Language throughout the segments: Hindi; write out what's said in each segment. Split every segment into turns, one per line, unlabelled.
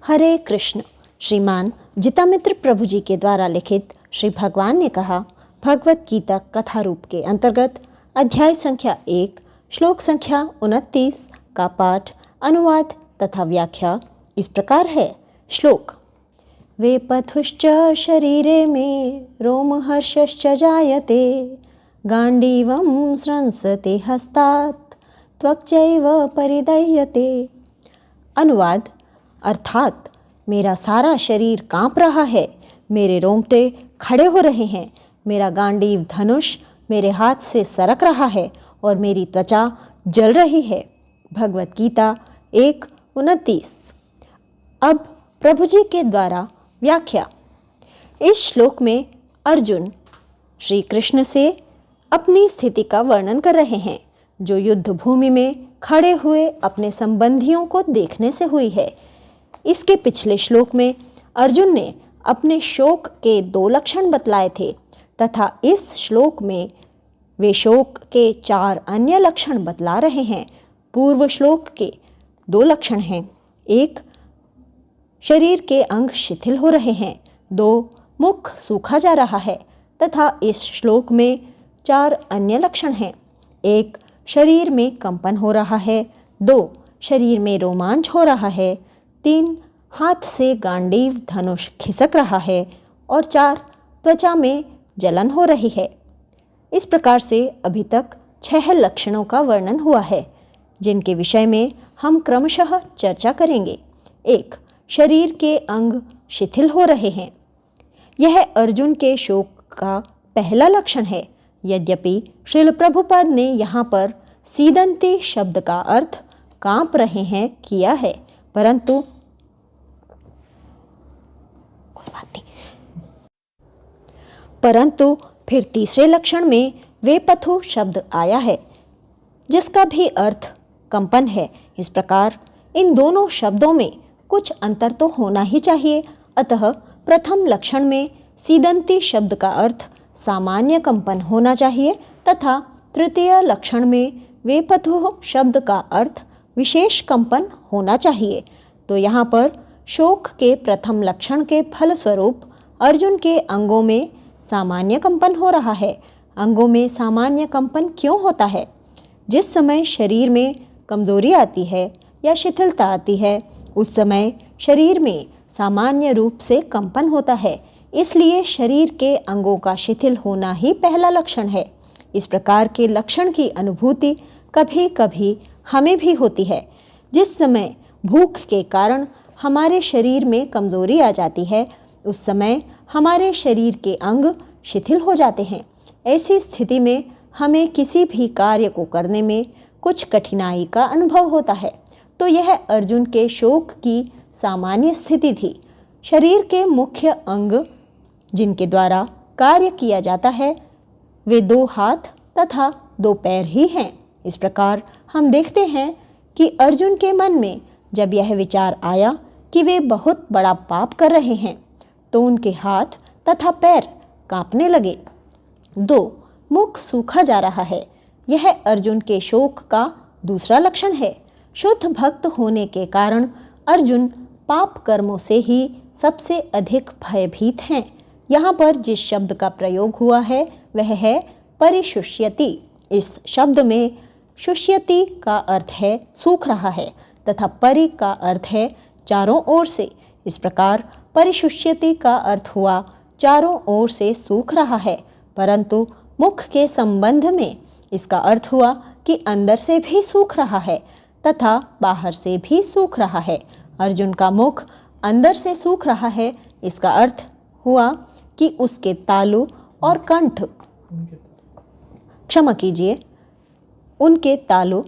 हरे कृष्ण। श्रीमान जितामित्र प्रभु जी के द्वारा लिखित श्री भगवान ने कहा भगवत गीता कथा रूप के अंतर्गत अध्याय संख्या 1 श्लोक संख्या 29 का पाठ, अनुवाद तथा व्याख्या इस प्रकार है। श्लोक: वे पथुश्च शरीरे में रोमहर्षश्च जायते, गांडीवं स्रंसते हस्तात् त्वक्चैव परिदह्यते। अनुवाद अर्थात मेरा सारा शरीर कांप रहा है, मेरे रोंगटे खड़े हो रहे हैं, मेरा गांडीव धनुष मेरे हाथ से सरक रहा है और मेरी त्वचा जल रही है। भगवत गीता 1:29। अब प्रभु जी के द्वारा व्याख्या। इस श्लोक में अर्जुन श्री कृष्ण से अपनी स्थिति का वर्णन कर रहे हैं, जो युद्ध भूमि में खड़े हुए अपने संबंधियों को देखने से हुई है। इसके पिछले श्लोक में अर्जुन ने अपने शोक के 2 लक्षण बतलाए थे तथा इस श्लोक में वे शोक के 4 अन्य लक्षण बतला रहे हैं। पूर्व श्लोक के 2 लक्षण हैं: 1 शरीर के अंग शिथिल हो रहे हैं, 2 मुख सूखा जा रहा है तथा इस श्लोक में 4 अन्य लक्षण हैं: 1 शरीर में कंपन हो रहा है, 2 शरीर में रोमांच हो रहा है, 3 हाथ से गांडीव धनुष खिसक रहा है और 4 त्वचा में जलन हो रही है। इस प्रकार से अभी तक 6 लक्षणों का वर्णन हुआ है, जिनके विषय में हम क्रमशः चर्चा करेंगे। 1 शरीर के अंग शिथिल हो रहे हैं। यह अर्जुन के शोक का पहला लक्षण है। यद्यपि श्रील प्रभुपाद ने यहाँ पर सीदंती शब्द का अर्थ कांप रहे हैं किया है, परंतु फिर तीसरे लक्षण में वेपथु शब्द आया है, जिसका भी अर्थ कंपन है। इस प्रकार इन दोनों शब्दों में कुछ अंतर तो होना ही चाहिए। अतः प्रथम लक्षण में सीदंती शब्द का अर्थ सामान्य कंपन होना चाहिए तथा तृतीय लक्षण में वेपथु शब्द का अर्थ विशेष कंपन होना चाहिए। तो यहाँ पर शोक के प्रथम लक्षण के फलस्वरूप अर्जुन के अंगों में सामान्य कंपन हो रहा है। अंगों में सामान्य कंपन क्यों होता है? जिस समय शरीर में कमजोरी आती है या शिथिलता आती है, उस समय शरीर में सामान्य रूप से कंपन होता है। इसलिए शरीर के अंगों का शिथिल होना ही पहला लक्षण है। इस प्रकार के लक्षण की अनुभूति कभी कभी हमें भी होती है। जिस समय भूख के कारण हमारे शरीर में कमजोरी आ जाती है, उस समय हमारे शरीर के अंग शिथिल हो जाते हैं। ऐसी स्थिति में हमें किसी भी कार्य को करने में कुछ कठिनाई का अनुभव होता है। तो यह अर्जुन के शोक की सामान्य स्थिति थी। शरीर के मुख्य अंग जिनके द्वारा कार्य किया जाता है, वे 2 हाथ तथा 2 पैर ही हैं। इस प्रकार हम देखते हैं कि अर्जुन के मन में जब यह विचार आया कि वे बहुत बड़ा पाप कर रहे हैं, तो उनके हाथ तथा पैर कांपने लगे। 2 मुख सूखा जा रहा है। यह अर्जुन के शोक का दूसरा लक्षण है। शुद्ध भक्त होने के कारण अर्जुन पाप कर्मों से ही सबसे अधिक भयभीत हैं। यहाँ पर जिस शब्द का प्रयोग हुआ है वह है परिशुष्यति। इस शब्द में शुष्यति का अर्थ है सूख रहा है तथा परि का अर्थ है चारों ओर से। इस प्रकार परिशुष्यति का अर्थ हुआ चारों ओर से सूख रहा है, परंतु मुख के संबंध में इसका अर्थ हुआ कि अंदर से भी सूख रहा है तथा बाहर से भी सूख रहा है। अर्जुन का मुख अंदर से सूख रहा है, इसका अर्थ हुआ कि उसके तालु और कंठ, क्षमा कीजिए, उनके तालु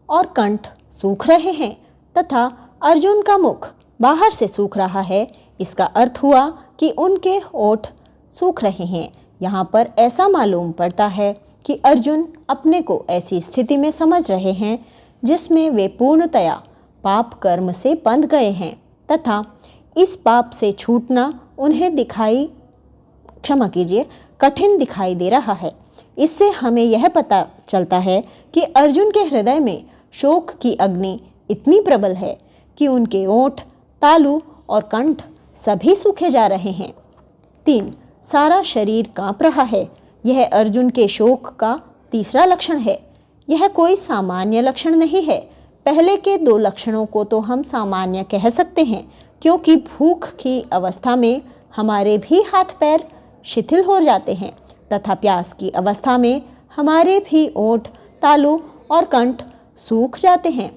और कंठ सूख रहे हैं तथा अर्जुन का मुख बाहर से सूख रहा है। इसका अर्थ हुआ कि उनके होठ सूख रहे हैं। यहाँ पर ऐसा मालूम पड़ता है कि अर्जुन अपने को ऐसी स्थिति में समझ रहे हैं जिसमें वे पूर्णतया पाप कर्म से बंध गए हैं तथा इस पाप से छूटना उन्हें कठिन दिखाई दे रहा है। इससे हमें यह पता चलता है कि अर्जुन के हृदय में शोक की अग्नि इतनी प्रबल है कि उनके ओठ, तालु और कंठ सभी सूखे जा रहे हैं। 3. सारा शरीर कांप रहा है। यह अर्जुन के शोक का तीसरा लक्षण है। यह कोई सामान्य लक्षण नहीं है। पहले के 2 लक्षणों को तो हम सामान्य कह सकते हैं, क्योंकि भूख की अवस्था में हमारे भी हाथ पैर शिथिल हो जाते हैं तथा प्यास की अवस्था में हमारे भी ओंठ, तालू और कंठ सूख जाते हैं।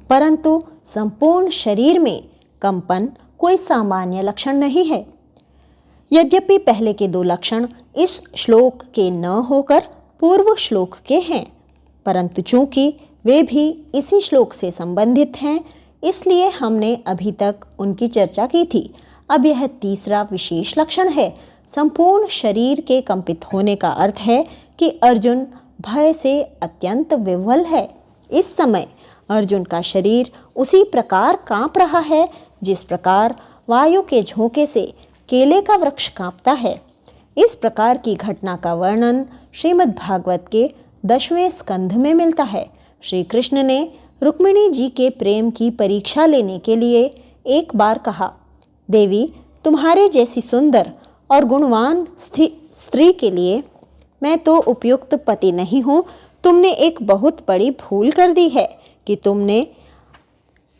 परंतु संपूर्ण शरीर में कंपन कोई सामान्य लक्षण नहीं है। यद्यपि पहले के 2 लक्षण इस श्लोक के न होकर पूर्व श्लोक के हैं, परंतु चूंकि वे भी इसी श्लोक से संबंधित हैं, इसलिए हमने अभी तक उनकी चर्चा की थी। अब यह तीसरा विशेष लक्षण है। संपूर्ण शरीर के कंपित होने का अर्थ है कि अर्जुन भय से अत्यंत विह्वल है। इस समय अर्जुन का शरीर उसी प्रकार कांप रहा है जिस प्रकार वायु के झोंके से केले का वृक्ष कांपता है। इस प्रकार की घटना का वर्णन श्रीमद् भागवत के 10वें स्कंध में मिलता है। श्री कृष्ण ने रुक्मिणी जी के प्रेम की परीक्षा लेने के लिए एक बार कहा, देवी, तुम्हारे जैसी सुंदर और गुणवान स्त्री के लिए मैं तो उपयुक्त पति नहीं हूँ। तुमने एक बहुत बड़ी भूल कर दी है कि तुमने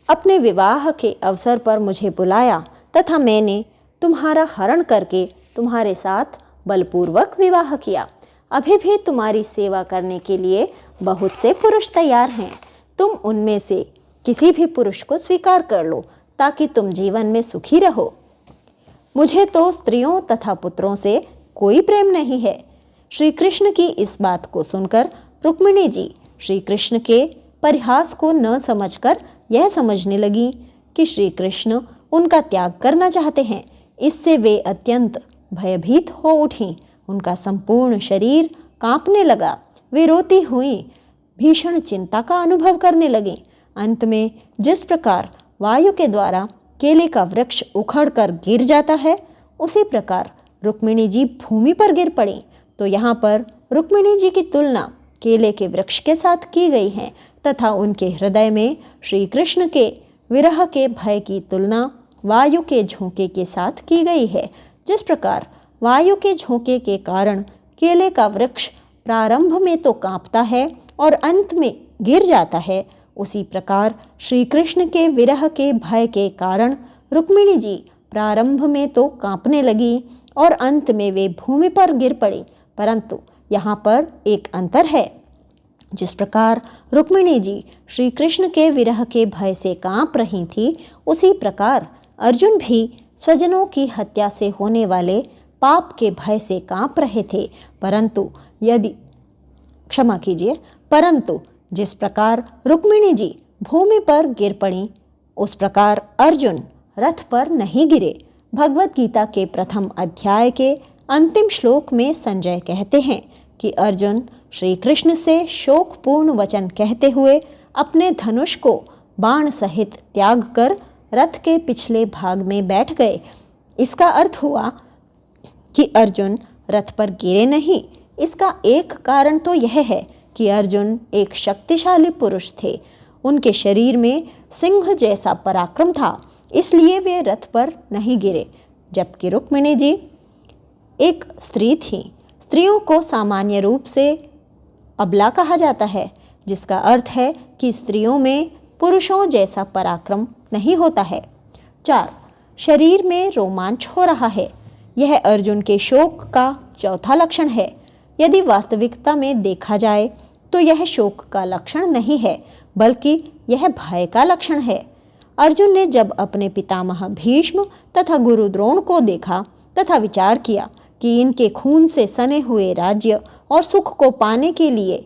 अपने विवाह के अवसर पर मुझे बुलाया तथा मैंने तुम्हारा हरण करके तुम्हारे साथ बलपूर्वक विवाह किया। अभी भी तुम्हारी सेवा करने के लिए बहुत से पुरुष तैयार हैं। तुम उनमें से किसी भी पुरुष को स्वीकार कर लो ताकि तुम जीवन में सुखी रहो। मुझे तो स्त्रियों तथा पुत्रों से कोई प्रेम नहीं है। श्री कृष्ण की इस बात को सुनकर रुक्मिणी जी श्री कृष्ण के परिहास को न समझकर यह समझने लगी कि श्री कृष्ण उनका त्याग करना चाहते हैं। इससे वे अत्यंत भयभीत हो उठी। उनका संपूर्ण शरीर कांपने लगा। वे रोती हुई भीषण चिंता का अनुभव करने लगी। अंत में जिस प्रकार वायु के द्वारा केले का वृक्ष उखड़कर गिर जाता है, उसी प्रकार रुक्मिणी जी भूमि पर गिर पड़ी। तो यहाँ पर रुक्मिणी जी की तुलना केले के वृक्ष के साथ की गई है तथा उनके हृदय में श्री कृष्ण के विरह के भय की तुलना वायु के झोंके के साथ की गई है। जिस प्रकार वायु के झोंके के कारण केले का वृक्ष प्रारंभ में तो कांपता है और अंत में गिर जाता है, उसी प्रकार श्री कृष्ण के विरह के भय के कारण रुक्मिणी जी प्रारंभ में तो कांपने लगी और अंत में वे भूमि पर गिर पड़ी। परंतु यहाँ पर एक अंतर है। जिस प्रकार रुक्मिणी जी श्री कृष्ण के विरह के भय से कांप रही थी, उसी प्रकार अर्जुन भी स्वजनों की हत्या से होने वाले पाप के भय से कांप रहे थे। परंतु जिस प्रकार रुक्मिणी जी भूमि पर गिर पड़ी, उस प्रकार अर्जुन रथ पर नहीं गिरे। भगवत गीता के प्रथम अध्याय के अंतिम श्लोक में संजय कहते हैं कि अर्जुन श्री कृष्ण से शोकपूर्ण वचन कहते हुए अपने धनुष को बाण सहित त्याग कर रथ के पिछले भाग में बैठ गए। इसका अर्थ हुआ कि अर्जुन रथ पर गिरे नहीं। इसका एक कारण तो यह है कि अर्जुन एक शक्तिशाली पुरुष थे। उनके शरीर में सिंह जैसा पराक्रम था, इसलिए वे रथ पर नहीं गिरे। जबकि रुक्मिणी जी एक स्त्री थी। स्त्रियों को सामान्य रूप से अबला कहा जाता है, जिसका अर्थ है कि स्त्रियों में पुरुषों जैसा पराक्रम नहीं होता है। 4. शरीर में रोमांच हो रहा है। यह अर्जुन के शोक का चौथा लक्षण है। यदि वास्तविकता में देखा जाए तो यह शोक का लक्षण नहीं है, बल्कि यह भय का लक्षण है। अर्जुन ने जब अपने पितामह भीष्म तथा गुरु द्रोण को देखा तथा विचार किया कि इनके खून से सने हुए राज्य और सुख को पाने के लिए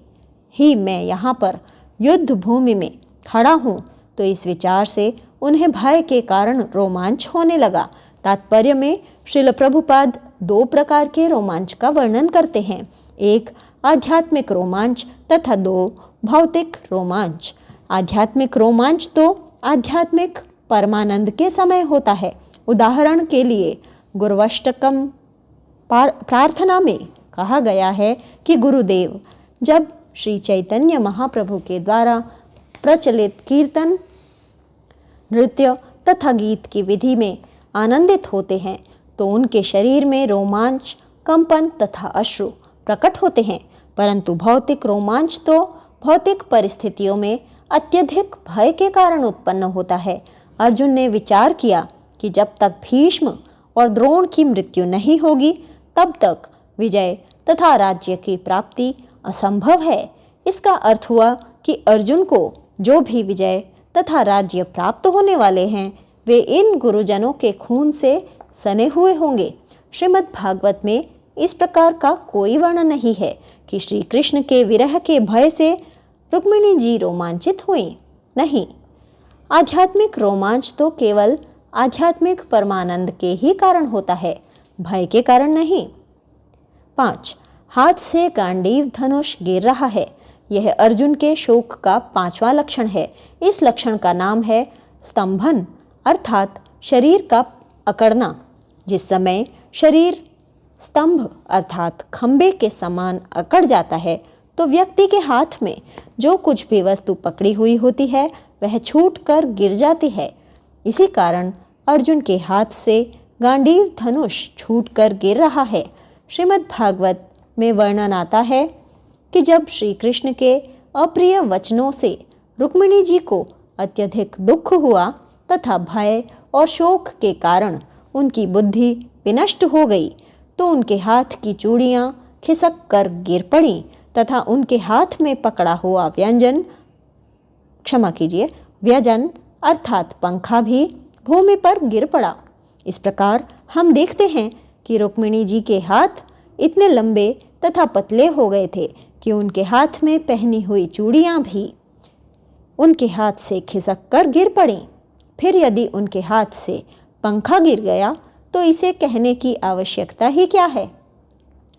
ही मैं यहाँ पर युद्ध भूमि में खड़ा हूँ, तो इस विचार से उन्हें भय के कारण रोमांच होने लगा। तात्पर्य में श्रील प्रभुपाद 2 प्रकार के रोमांच का वर्णन करते हैं, एक आध्यात्मिक रोमांच तथा 2 भौतिक रोमांच। आध्यात्मिक रोमांच तो आध्यात्मिक परमानंद के समय होता है। उदाहरण के लिए गुरुवष्टकम प्रार्थना में कहा गया है कि गुरुदेव जब श्री चैतन्य महाप्रभु के द्वारा प्रचलित कीर्तन, नृत्य तथा गीत की विधि में आनंदित होते हैं तो उनके शरीर में रोमांच, कंपन तथा अश्रु प्रकट होते हैं। परंतु भौतिक रोमांच तो भौतिक परिस्थितियों में अत्यधिक भय के कारण उत्पन्न होता है। अर्जुन ने विचार किया कि जब तक भीष्म और द्रोण की मृत्यु नहीं होगी तब तक विजय तथा राज्य की प्राप्ति असंभव है। इसका अर्थ हुआ कि अर्जुन को जो भी विजय तथा राज्य प्राप्त होने वाले हैं वे इन गुरुजनों के खून से सने हुए होंगे। श्रीमद् भागवत में इस प्रकार का कोई वर्णन नहीं है कि श्री कृष्ण के विरह के भय से रुक्मिणी जी रोमांचित हुई। नहीं, आध्यात्मिक रोमांच तो केवल आध्यात्मिक परमानंद के ही कारण होता है, भय के कारण नहीं। 5. हाथ से गांडीव धनुष गिर रहा है। यह अर्जुन के शोक का 5वां लक्षण है। इस लक्षण का नाम है स्तंभन, अर्थात शरीर का अकड़ना। जिस समय शरीर स्तंभ अर्थात खंबे के समान अकड़ जाता है तो व्यक्ति के हाथ में जो कुछ भी वस्तु पकड़ी हुई होती है वह छूटकर गिर जाती है। इसी कारण अर्जुन के हाथ से गांडीव धनुष छूटकर गिर रहा है। श्रीमद् भागवत में वर्णन आता है कि जब श्री कृष्ण के अप्रिय वचनों से रुक्मिणी जी को अत्यधिक दुख हुआ तथा भय और शोक के कारण उनकी बुद्धि विनष्ट हो गई तो उनके हाथ की चूड़ियाँ खिसक कर गिर पड़ी तथा उनके हाथ में पकड़ा हुआ व्यजन अर्थात पंखा भी भूमि पर गिर पड़ा। इस प्रकार हम देखते हैं कि रुक्मिणी जी के हाथ इतने लंबे तथा पतले हो गए थे कि उनके हाथ में पहनी हुई चूड़ियाँ भी उनके हाथ से खिसक कर गिर पड़ी। फिर यदि उनके हाथ से पंखा गिर गया तो इसे कहने की आवश्यकता ही क्या है।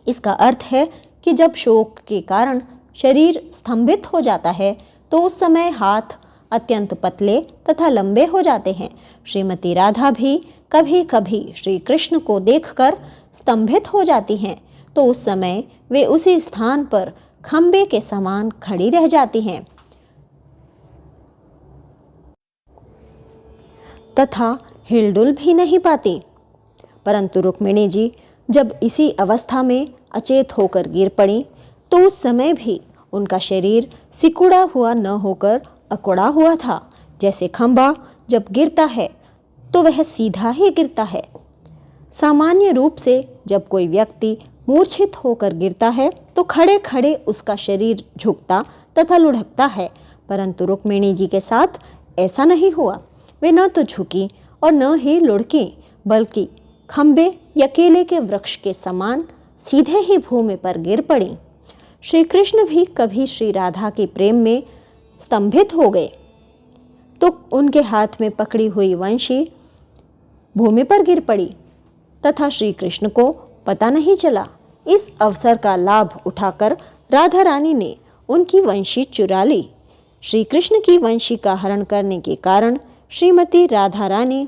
इसका अर्थ है कि जब शोक के कारण शरीर स्तंभित हो जाता है तो उस समय हाथ अत्यंत पतले तथा लंबे हो जाते हैं। श्रीमती राधा भी कभी कभी श्री कृष्ण को देखकर स्तंभित हो जाती हैं तो उस समय वे उसी स्थान पर खंबे के समान खड़ी रह जाती हैं तथा हिलडुल भी नहीं पाती। परंतु रुक्मिणी जी जब इसी अवस्था में अचेत होकर गिर पड़ी तो उस समय भी उनका शरीर सिकुड़ा हुआ न होकर अकुड़ा हुआ था। जैसे खंबा जब गिरता है तो वह सीधा ही गिरता है। सामान्य रूप से जब कोई व्यक्ति मूर्छित होकर गिरता है तो खड़े खड़े उसका शरीर झुकता तथा लुढ़कता है, परंतु रुक्मिणी जी के साथ ऐसा नहीं हुआ। वे न तो झुकी और न ही लुढ़की बल्कि खंबे या केले के वृक्ष के समान सीधे ही भूमि पर गिर पड़ी। श्री कृष्ण भी कभी श्री राधा के प्रेम में स्तंभित हो गए तो उनके हाथ में पकड़ी हुई वंशी भूमि पर गिर पड़ी तथा श्री कृष्ण को पता नहीं चला। इस अवसर का लाभ उठाकर राधा रानी ने उनकी वंशी चुरा ली। श्री कृष्ण की वंशी का हरण करने के कारण श्रीमती राधा रानी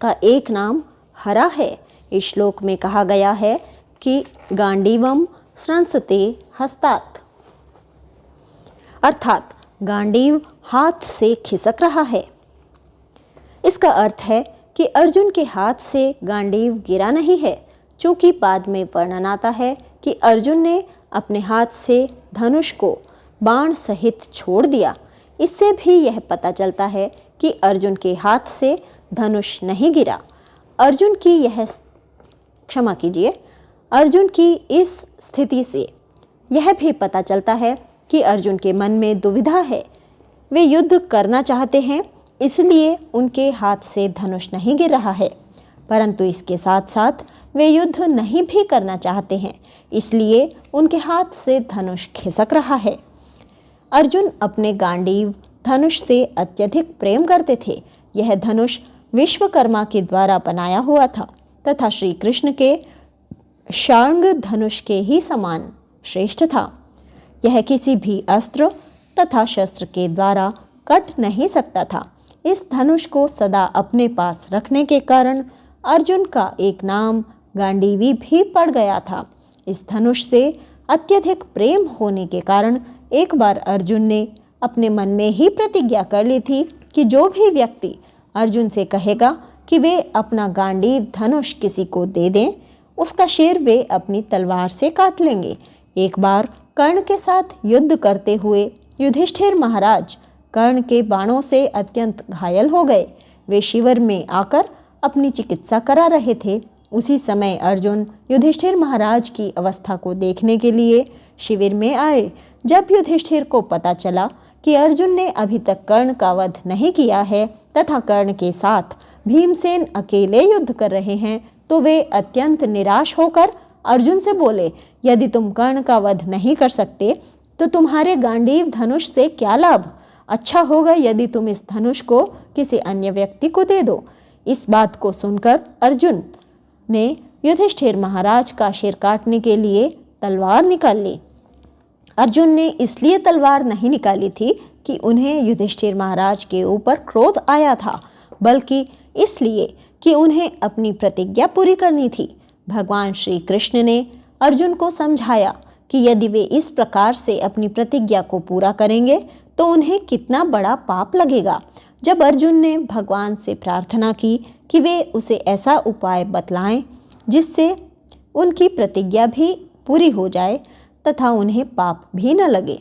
का एक नाम हरा है। इस श्लोक में कहा गया है कि गांडीवम स्रंसते हस्तात्, अर्थात गांडीव हाथ से खिसक रहा है। इसका अर्थ है कि अर्जुन के हाथ से गांडीव गिरा नहीं है, चूँकि बाद में वर्णन आता है कि अर्जुन ने अपने हाथ से धनुष को बाण सहित छोड़ दिया। इससे भी यह पता चलता है कि अर्जुन के हाथ से धनुष नहीं गिरा। अर्जुन की इस स्थिति से यह भी पता चलता है कि अर्जुन के मन में दुविधा है। वे युद्ध करना चाहते हैं, इसलिए उनके हाथ से धनुष नहीं गिर रहा है, परंतु इसके साथ साथ वे युद्ध नहीं भी करना चाहते हैं, इसलिए उनके हाथ से धनुष खिसक रहा है। अर्जुन अपने गांडीव धनुष से अत्यधिक प्रेम करते थे। यह धनुष विश्वकर्मा के द्वारा बनाया हुआ था तथा श्री कृष्ण के शार्ंग धनुष के ही समान श्रेष्ठ था। यह किसी भी अस्त्र तथा शस्त्र के द्वारा कट नहीं सकता था। इस धनुष को सदा अपने पास रखने के कारण अर्जुन का एक नाम गांडीवी भी पड़ गया था। इस धनुष से अत्यधिक प्रेम होने के कारण एक बार अर्जुन ने अपने मन में ही प्रतिज्ञा कर ली थी कि जो भी व्यक्ति अर्जुन से कहेगा कि वे अपना गांडीव धनुष किसी को दे दें, उसका सिर वे अपनी तलवार से काट लेंगे। एक बार कर्ण के साथ युद्ध करते हुए युधिष्ठिर महाराज कर्ण के बाणों से अत्यंत घायल हो गए। वे शिविर में आकर अपनी चिकित्सा करा रहे थे। उसी समय अर्जुन युधिष्ठिर महाराज की अवस्था को देखने के लिए शिविर में आए। जब युधिष्ठिर को पता चला कि अर्जुन ने अभी तक कर्ण का वध नहीं किया है तथा कर्ण के साथ भीमसेन अकेले युद्ध कर रहे हैं, तो वे अत्यंत निराश होकर अर्जुन से बोले, यदि तुम कर्ण का वध नहीं कर सकते तो तुम्हारे गांडीव धनुष से क्या लाभ? अच्छा होगा यदि तुम इस धनुष को किसी अन्य व्यक्ति को दे दो। इस बात को सुनकर अर्जुन ने युधिष्ठिर महाराज का सिर काटने के लिए तलवार निकाल ली। अर्जुन ने इसलिए तलवार नहीं निकाली थी कि उन्हें युधिष्ठिर महाराज के ऊपर क्रोध आया था, बल्कि इसलिए कि उन्हें अपनी प्रतिज्ञा पूरी करनी थी। भगवान श्री कृष्ण ने अर्जुन को समझाया कि यदि वे इस प्रकार से अपनी प्रतिज्ञा को पूरा करेंगे तो उन्हें कितना बड़ा पाप लगेगा। जब अर्जुन ने भगवान से प्रार्थना की कि वे उसे ऐसा उपाय बतलाएं जिससे उनकी प्रतिज्ञा भी पूरी हो जाए तथा उन्हें पाप भी न लगे,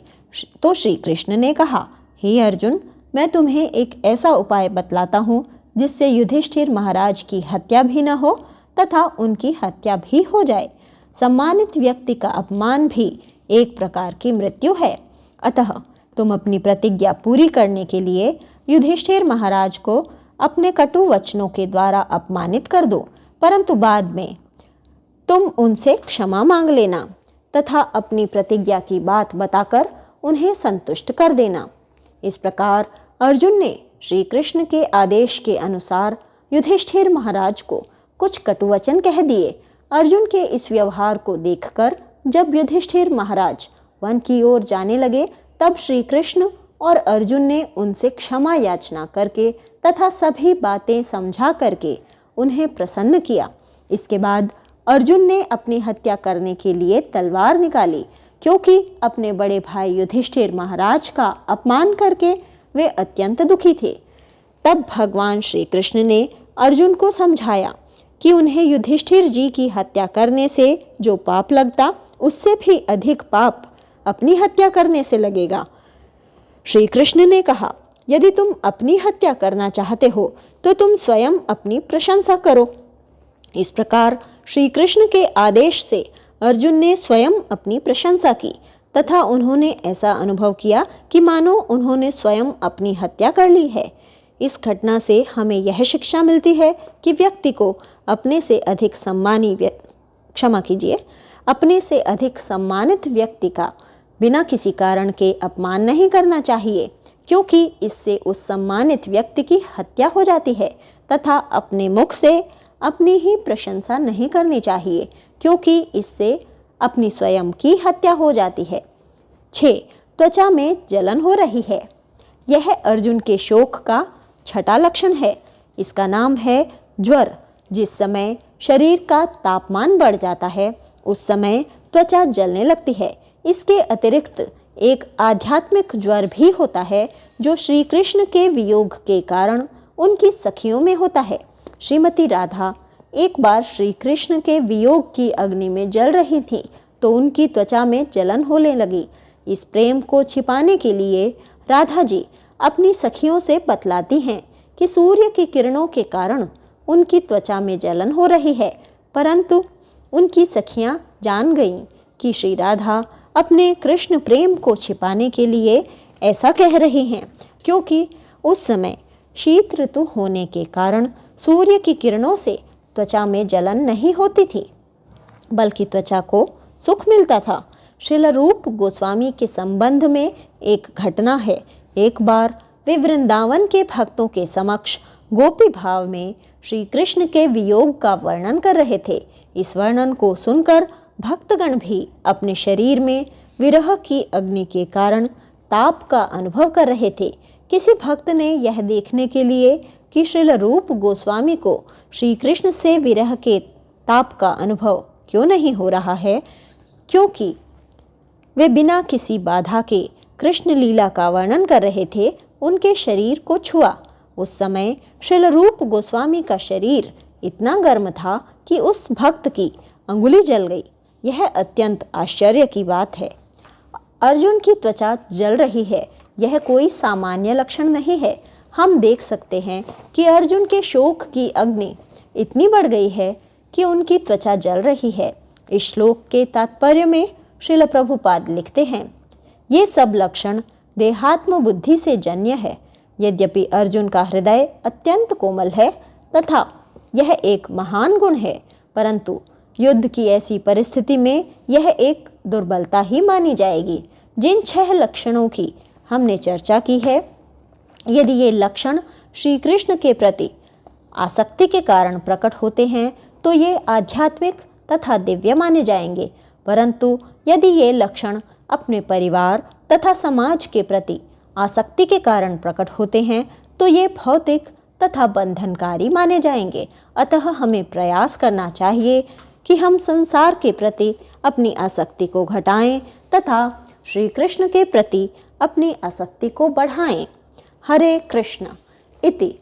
तो श्री कृष्ण ने कहा, हे अर्जुन, मैं तुम्हें एक ऐसा उपाय बतलाता हूँ जिससे युधिष्ठिर महाराज की हत्या भी न हो तथा उनकी हत्या भी हो जाए। सम्मानित व्यक्ति का अपमान भी एक प्रकार की मृत्यु है। अतः तुम अपनी प्रतिज्ञा पूरी करने के लिए युधिष्ठिर महाराज को अपने कटु वचनों के द्वारा अपमानित कर दो, परंतु बाद में तुम उनसे क्षमा मांग लेना तथा अपनी प्रतिज्ञा की बात बताकर उन्हें संतुष्ट कर देना। इस प्रकार अर्जुन ने श्री कृष्ण के आदेश के अनुसार युधिष्ठिर महाराज को कुछ कटुवचन कह दिए। अर्जुन के इस व्यवहार को देखकर जब युधिष्ठिर महाराज वन की ओर जाने लगे, तब श्री कृष्ण और अर्जुन ने उनसे क्षमा याचना करके तथा सभी बातें समझा करके उन्हें प्रसन्न किया। इसके बाद अर्जुन ने अपनी हत्या करने के लिए तलवार निकाली, क्योंकि अपने बड़े भाई युधिष्ठिर महाराज का अपमान करके वे अत्यंत दुखी थे। तब भगवान श्री कृष्ण ने अर्जुन को समझाया कि उन्हें युधिष्ठिर जी की हत्या करने से जो पाप लगता, उससे भी अधिक पाप अपनी हत्या करने से लगेगा। श्री कृष्ण ने कहा, यदि तुम अपनी हत्या करना चाहते हो तो तुम स्वयं अपनी प्रशंसा करो। इस प्रकार श्री कृष्ण के आदेश से अर्जुन ने स्वयं अपनी प्रशंसा की तथा उन्होंने ऐसा अनुभव किया कि मानो उन्होंने स्वयं अपनी हत्या कर ली है। इस घटना से हमें यह शिक्षा मिलती है कि व्यक्ति को अपने से अधिक सम्मानित व्यक्ति का बिना किसी कारण के अपमान नहीं करना चाहिए, क्योंकि इससे उस सम्मानित व्यक्ति की हत्या हो जाती है, तथा अपने मुख से अपनी ही प्रशंसा नहीं करनी चाहिए, क्योंकि इससे अपनी स्वयं की हत्या हो जाती है। 6. त्वचा में जलन हो रही है। यह अर्जुन के शोक का छठा लक्षण है। इसका नाम है ज्वर। जिस समय शरीर का तापमान बढ़ जाता है उस समय त्वचा जलने लगती है। इसके अतिरिक्त एक आध्यात्मिक ज्वर भी होता है जो श्री कृष्ण के वियोग के कारण उनकी सखियों में होता है। श्रीमती राधा एक बार श्री कृष्ण के वियोग की अग्नि में जल रही थी तो उनकी त्वचा में जलन होने लगी। इस प्रेम को छिपाने के लिए राधा जी अपनी सखियों से बतलाती हैं कि सूर्य की किरणों के कारण उनकी त्वचा में जलन हो रही है, परंतु उनकी सखियां जान गईं कि श्री राधा अपने कृष्ण प्रेम को छिपाने के लिए ऐसा कह रही हैं, क्योंकि उस समय शीत ऋतु होने के कारण सूर्य की किरणों से त्वचा में जलन नहीं होती थी, बल्कि त्वचा को सुख मिलता था। श्रील रूप गोस्वामी के संबंध में एक घटना है। एक बार वे वृंदावन के भक्तों के समक्ष गोपी भाव में श्री कृष्ण के वियोग का वर्णन कर रहे थे। इस वर्णन को सुनकर भक्तगण भी अपने शरीर में विरह की अग्नि के कारण ताप का अनुभव कर रहे थे। किसी भक्त ने यह देखने के लिए कि श्रील रूप गोस्वामी को श्री कृष्ण से विरह के ताप का अनुभव क्यों नहीं हो रहा है, क्योंकि वे बिना किसी बाधा के कृष्ण लीला का वर्णन कर रहे थे उनके शरीर को छुआ। उस समय श्रील रूप गोस्वामी का शरीर इतना गर्म था कि उस भक्त की अंगुली जल गई। यह अत्यंत आश्चर्य की बात है। अर्जुन की त्वचा जल रही है, यह कोई सामान्य लक्षण नहीं है। हम देख सकते हैं कि अर्जुन के शोक की अग्नि इतनी बढ़ गई है कि उनकी त्वचा जल रही है। इस श्लोक के तात्पर्य में श्रील प्रभुपाद लिखते हैं, ये सब लक्षण देहात्म बुद्धि से जन्य है। यद्यपि अर्जुन का हृदय अत्यंत कोमल है तथा यह एक महान गुण है, परंतु युद्ध की ऐसी परिस्थिति में यह एक दुर्बलता ही मानी जाएगी। जिन 6 लक्षणों की हमने चर्चा की है, यदि ये लक्षण श्री कृष्ण के प्रति आसक्ति के कारण प्रकट होते हैं तो ये आध्यात्मिक तथा दिव्य माने जाएंगे, परंतु यदि ये लक्षण अपने परिवार तथा समाज के प्रति आसक्ति के कारण प्रकट होते हैं तो ये भौतिक तथा बंधनकारी माने जाएंगे। अतः हमें प्रयास करना चाहिए कि हम संसार के प्रति अपनी आसक्ति को घटाएं तथा श्री कृष्ण के प्रति अपनी आसक्ति को बढ़ाएं। हरे कृष्ण इति।